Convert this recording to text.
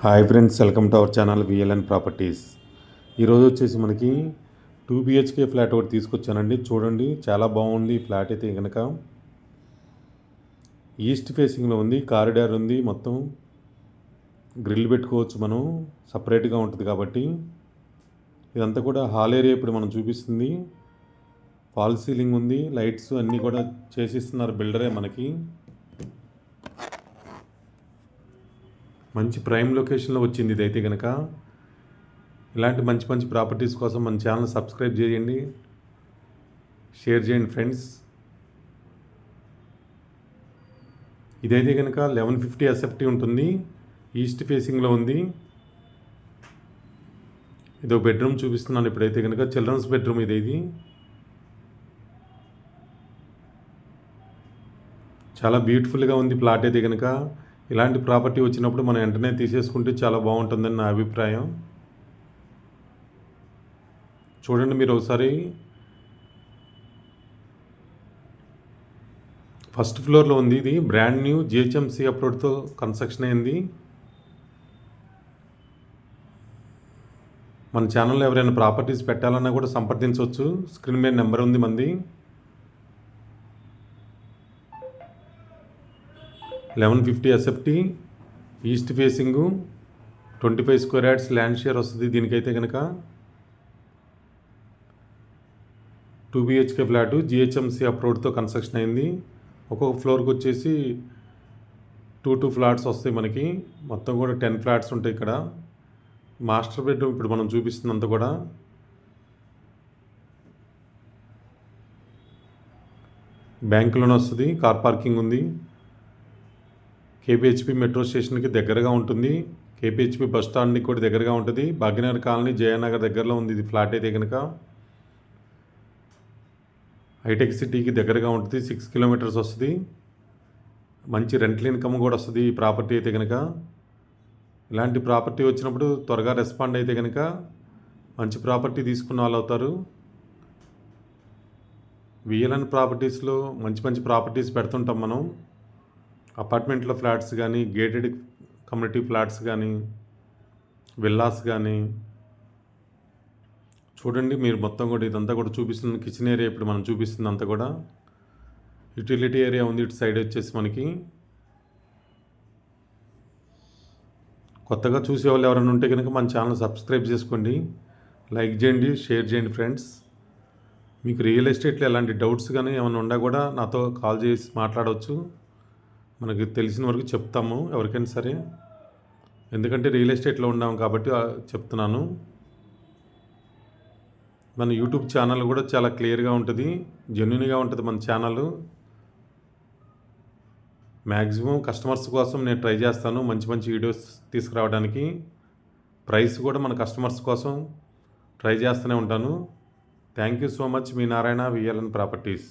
Hi friends, welcome to our channel VLN properties. ఈరోజు వచ్చేసి మనకి 2 BHK ఫ్లాట్ ఒకటి తీసుకొచ్చానండి. చూడండి, చాలా బాగుంది. ఈ ఫ్లాట్ అయితే కనుక ఈస్ట్ ఫేసింగ్లో ఉంది. కారిడార్ ఉంది, మొత్తం గ్రిల్ పెట్టుకోవచ్చు మనం, సపరేట్గా ఉంటుంది కాబట్టి. ఇదంతా కూడా హాల్ ఏరియా ఇప్పుడు మనం చూపిస్తుంది. ఫాల్ సీలింగ్ ఉంది, లైట్స్ అన్నీ కూడా చేసిస్తున్నారు బిల్డరే మనకి. మంచి ప్రైమ్ లొకేషన్లో వచ్చింది ఇదైతే కనుక. ఇలాంటి మంచి మంచి ప్రాపర్టీస్ కోసం మన ఛానల్ సబ్స్క్రైబ్ చేయండి, షేర్ చేయండి ఫ్రెండ్స్. ఇదైతే కనుక 1150 SFT ఉంటుంది, ఈస్ట్ ఫేసింగ్లో ఉంది. ఇదో బెడ్రూమ్ చూపిస్తున్నాను ఇప్పుడైతే కనుక, చిల్డ్రన్స్ బెడ్రూమ్ ఇది. చాలా బ్యూటిఫుల్గా ఉంది ప్లాట్ అయితే కనుక. ఇలాంటి ప్రాపర్టీ వచ్చినప్పుడు మనం వెంటనే తీసేసుకుంటే చాలా బాగుంటుందని నా అభిప్రాయం. చూడండి మీరు ఒకసారి. ఫస్ట్ ఫ్లోర్లో ఉంది. ఇది బ్రాండ్ న్యూ GHMC అప్రూవ్డ్తో కన్స్ట్రక్షన్ అయింది. మన ఛానల్లో ఎవరైనా ప్రాపర్టీస్ పెట్టాలన్నా కూడా సంప్రదించవచ్చు. స్క్రీన్ మీద నెంబర్ ఉంది మంది. 1150 SFT, east facing, 25 square yards land share వస్తుంది దీనికైతే కనుక. 2 BHK ఫ్లాటు GHMC అప్రూవ్డ్తో కన్స్ట్రక్షన్ అయింది. ఒక్కొక్క ఫ్లోర్కి వచ్చేసి 2 ఫ్లాట్స్ వస్తాయి మనకి. మొత్తం కూడా 10 ఫ్లాట్స్ ఉంటాయి ఇక్కడ. మాస్టర్ బెడ్రూమ్ ఇప్పుడు మనం చూపిస్తున్నంత కూడా. బ్యాంక్ లోన్ వస్తుంది, కార్ పార్కింగ్ ఉంది. KPHP మెట్రో స్టేషన్కి దగ్గరగా ఉంటుంది. KPHP బస్ స్టాండ్కి కూడా దగ్గరగా ఉంటుంది. భాగ్యనగర్ కాలనీ, జయనగర్ దగ్గరలో ఉంది ఇది ఫ్లాట్ అయితే కనుక. హైటెక్ సిటీకి దగ్గరగా ఉంటుంది, 6 కిలోమీటర్స్ వస్తుంది. మంచి రెంటల్ ఇన్కమ్ కూడా వస్తుంది ఈ ప్రాపర్టీ అయితే కనుక. ఇలాంటి ప్రాపర్టీ వచ్చినప్పుడు త్వరగా రెస్పాండ్ అయితే కనుక మంచి ప్రాపర్టీ తీసుకున్న వాళ్ళు అవుతారు. విఎల్ఎన్ ప్రాపర్టీస్లో మంచి మంచి ప్రాపర్టీస్ పెడుతుంటాం మనం. అపార్ట్మెంట్లో ఫ్లాట్స్ కానీ, గేటెడ్ కమ్యూనిటీ ఫ్లాట్స్ కానీ, విల్లాస్ కానీ. చూడండి మీరు మొత్తం కూడా ఇదంతా కూడా చూపిస్తుంది. కిచెన్ ఏరియా ఇప్పుడు మనం చూపిస్తుంది అంతా కూడా. యూటిలిటీ ఏరియా ఉంది ఇటు సైడ్ వచ్చేసి మనకి. కొత్తగా చూసేవాళ్ళు ఎవరైనా ఉంటే కనుక మన ఛానల్ సబ్స్క్రైబ్ చేసుకోండి, లైక్ చేయండి, షేర్ చేయండి ఫ్రెండ్స్. మీకు రియల్ ఎస్టేట్లో ఎలాంటి డౌట్స్ కానీ ఏమైనా ఉన్నా కూడా నాతో కాల్ చేసి మాట్లాడవచ్చు. మనకి తెలిసిన వరకు చెప్తాము ఎవరికైనా సరే. ఎందుకంటే రియల్ ఎస్టేట్లో ఉన్నాము కాబట్టి చెప్తున్నాను. మన యూట్యూబ్ ఛానల్ కూడా చాలా క్లియర్గా ఉంటుంది, జెన్యూన్గా ఉంటుంది మన ఛానల్. మ్యాక్సిమం కస్టమర్స్ కోసం నేను ట్రై చేస్తాను మంచి మంచి వీడియోస్ తీసుకురావడానికి. ప్రైస్ కూడా మన కస్టమర్స్ కోసం ట్రై చేస్తూనే ఉంటాను. Thank you so much. Me Narayana, VLN properties.